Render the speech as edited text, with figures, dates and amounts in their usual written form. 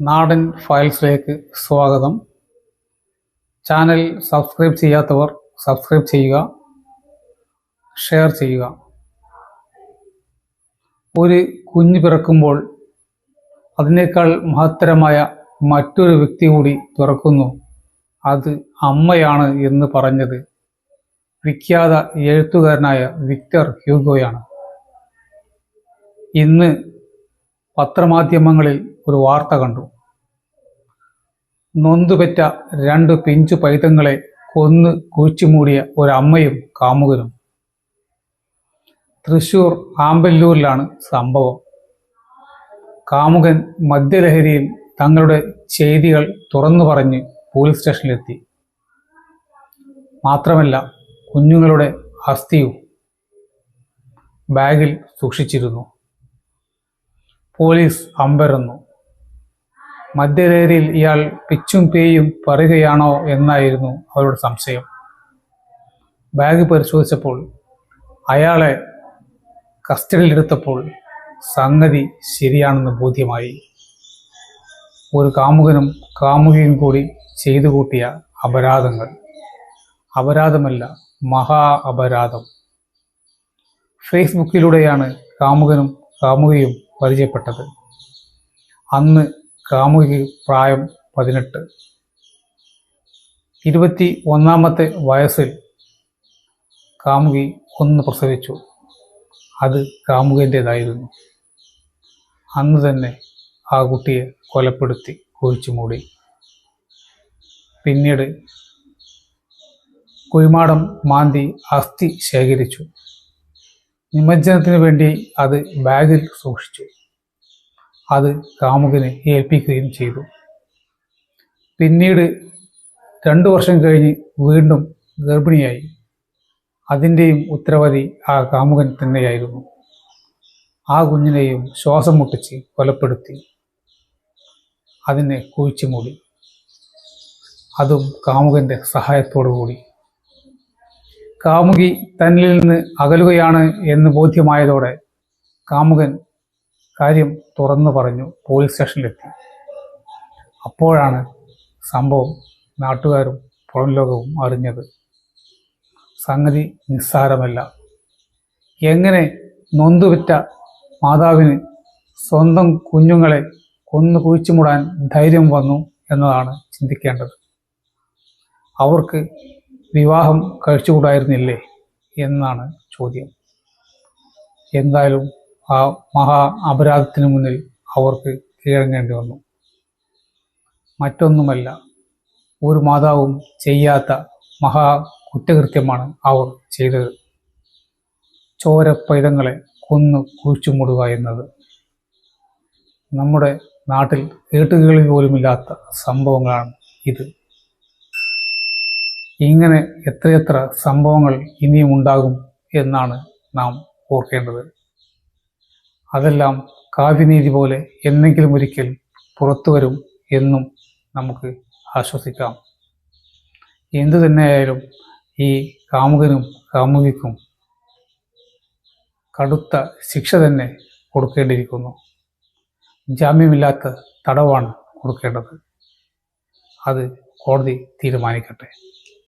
നാടൻ ഫയൽസിലേക്ക് സ്വാഗതം. Channel subscribe ചെയ്യാത്തവർ സബ്സ്ക്രൈബ് ചെയ്യുക, ഷെയർ ചെയ്യുക. ഒരു കുഞ്ഞ് പിറക്കുമ്പോൾ അതിനേക്കാൾ മഹത്തരമായ മറ്റൊരു വ്യക്തി കൂടി പിറക്കുന്നു. അത് അമ്മയാണ് എന്ന് പറഞ്ഞത് വിഖ്യാത എഴുത്തുകാരനായ വിക്ടർ ഹ്യൂഗോയാണ്. ഇന്ന് പത്രമാധ്യമങ്ങളിൽ ഒരു വാർത്ത കണ്ടു. നൊന്തുപെറ്റ 2 പിഞ്ചു പൈതങ്ങളെ കൊന്ന് കുഴിച്ചുമൂടിയ ഒരമ്മയും കാമുകനും. തൃശൂർ ആമ്പല്ലൂരിലാണ് സംഭവം. കാമുകൻ മദ്യലഹരിയിൽ തങ്ങളുടെ ചെയ്തികൾ തുറന്നു പറഞ്ഞ് പോലീസ് സ്റ്റേഷനിലെത്തി. മാത്രമല്ല, കുഞ്ഞുങ്ങളുടെ അസ്ഥിയും ബാഗിൽ സൂക്ഷിച്ചിരുന്നു. പോലീസ് അമ്പരന്നു. മദ്യലഹരിയിൽ ഇയാൾ പിച്ചും പേയും പറയുകയാണോ എന്നായിരുന്നു അവരുടെ സംശയം. ബാഗ് പരിശോധിച്ചപ്പോൾ, അയാളെ കസ്റ്റഡിയിലെടുത്തപ്പോൾ സംഗതി ശരിയാണെന്ന് ബോധ്യമായി. ഒരു കാമുകനും കാമുകിയും കൂടി ചെയ്തു കൂട്ടിയ അപരാധങ്ങൾ. അപരാധമല്ല, മഹാ അപരാധം. ഫേസ്ബുക്കിലൂടെയാണ് കാമുകനും കാമുകിയും പരിചയപ്പെട്ടത്. അന്ന് കാമുകിക്ക് പ്രായം 18. 21ാമത്തെ വയസ്സിൽ കാമുകി ഒന്ന് പ്രസവിച്ചു. അത് കാമുകൻ്റേതായിരുന്നു. അന്ന് തന്നെ ആ കുട്ടിയെ കൊലപ്പെടുത്തി കുഴിച്ചുമൂടി. പിന്നീട് കുഴിമാടം മാന്തി അസ്ഥി ശേഖരിച്ചു. നിമജ്ജനത്തിന് വേണ്ടി അത് ബാഗിൽ സൂക്ഷിച്ചു. അത് കാമുകനെ ഏൽപ്പിക്കുകയും ചെയ്തു. പിന്നീട് 2 വർഷം കഴിഞ്ഞ് വീണ്ടും ഗർഭിണിയായി. അതിൻ്റെയും ഉത്തരവാദി ആ കാമുകൻ തന്നെയായിരുന്നു. ആ കുഞ്ഞിനെയും ശ്വാസം മുട്ടിച്ച് കൊലപ്പെടുത്തി അതിനെ കുഴിച്ചുമൂടി. അതും കാമുകൻ്റെ സഹായത്തോടു കൂടി. കാമുകി തന്നിൽ നിന്ന് അകലുകയാണ് എന്ന് ബോധ്യമായതോടെ കാമുകൻ കാര്യം തുറന്നു പറഞ്ഞു പോലീസ് സ്റ്റേഷനിലെത്തി. അപ്പോഴാണ് സംഭവം നാട്ടുകാരും പുറം ലോകവും അറിഞ്ഞത്. സംഗതി നിസ്സാരമല്ല. എങ്ങനെ നൊന്തുപെറ്റ മാതാവിന് സ്വന്തം കുഞ്ഞുങ്ങളെ കൊന്നു കുഴിച്ചുമൂടാൻ ധൈര്യം വന്നു എന്നതാണ് ചിന്തിക്കേണ്ടത്. അവർക്ക് വിവാഹം കഴിച്ചുകൂടായിരുന്നില്ലേ എന്നാണ് ചോദ്യം. എന്തായാലും ആ മഹാ അപരാധത്തിന് മുന്നിൽ അവർക്ക് കീഴടങ്ങേണ്ടി വന്നു. മറ്റൊന്നുമല്ല, ഒരു മാതാവും ചെയ്യാത്ത മഹാ കുറ്റകൃത്യമാണ് അവർ ചെയ്തത്. ചോര പൈതങ്ങളെ കൊന്നു കുഴിച്ചുമൂടുക എന്നത് നമ്മുടെ നാട്ടിൽ കേട്ടുകേൾവി പോലുമില്ലാത്ത സംഭവങ്ങളാണ് ഇത്. ഇങ്ങനെ എത്രയെത്ര സംഭവങ്ങൾ ഇനിയും ഉണ്ടാകും എന്നാണ് നാം ഓർക്കേണ്ടത്. അതെല്ലാം കാവ്യനീതി പോലെ എന്നെങ്കിലും ഒരിക്കൽ പുറത്തു വരും എന്നും നമുക്ക് ആശ്വസിക്കാം. എന്തു തന്നെയായാലും ഈ കാമുകനും കാമുകിക്കും കടുത്ത ശിക്ഷ തന്നെ കൊടുക്കേണ്ടിയിരിക്കുന്നു. ജാമ്യമില്ലാത്ത തടവാണ് കൊടുക്കേണ്ടത്. അത് കോടതി തീരുമാനിക്കട്ടെ.